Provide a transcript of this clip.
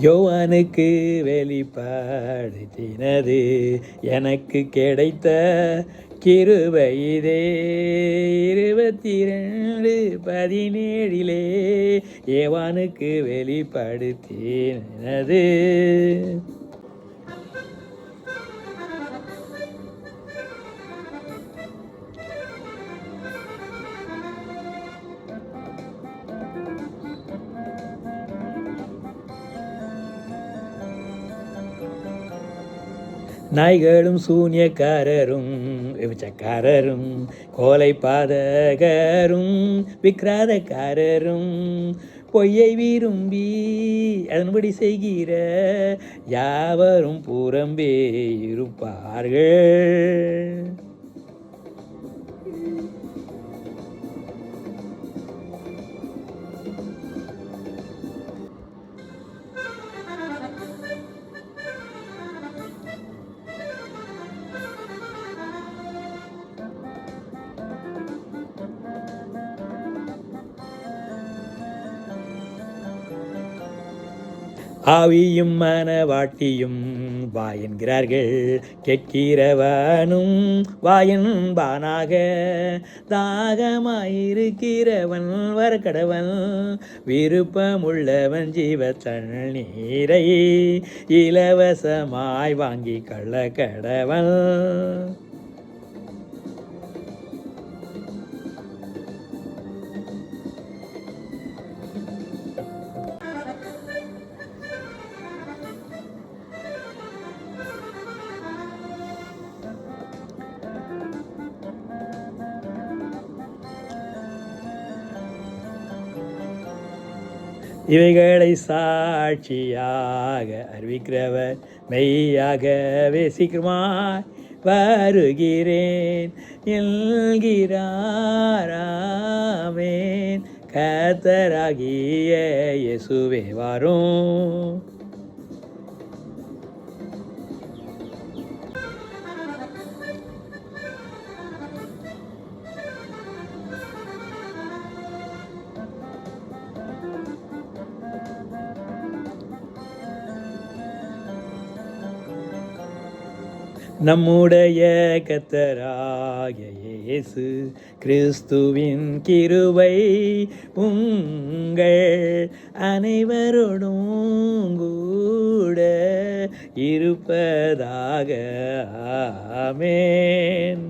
யோவானுக்கு வெளிப்படுத்தினது எனக்கு கிடைத்த கிருபை இதே. 22:17 யோவானுக்கு வெளிப்படுத்தினது. நாய்களும் சூன்யக்காரரும் விபச்சக்காரரும் கோலை பாதகரும் விக்கிராதக்காரரும் பொய்யை விரும்பி அதன்படி செய்கிற யாவரும் புறம்பே இருப்பார்கள். ஆவியும் மனவாட்டியும் வாயென்கிறார்கள், கேட்கிறவனும் வாயன்பானாக. தாகமாயிருக்கிறவன் வரக்கடவன், விருப்பமுள்ளவன் ஜீவ தண்ணீரை இலவசமாய் வாங்கி கள்ளக்கடவன். இவைகளை சாட்சியாக அறிவிக்கிறவர் மெய்யாகவே சீக்கிரமாய் வருகிறேன் என்கிறாராமேன். கர்த்தராகிய இயேசுவே வாரும். நம்முடைய கர்த்தராகிய இயேசு கிறிஸ்துவின் கிருபை உங்கள் அனைவரோடும் கூட இருப்பதாக. ஆமென்.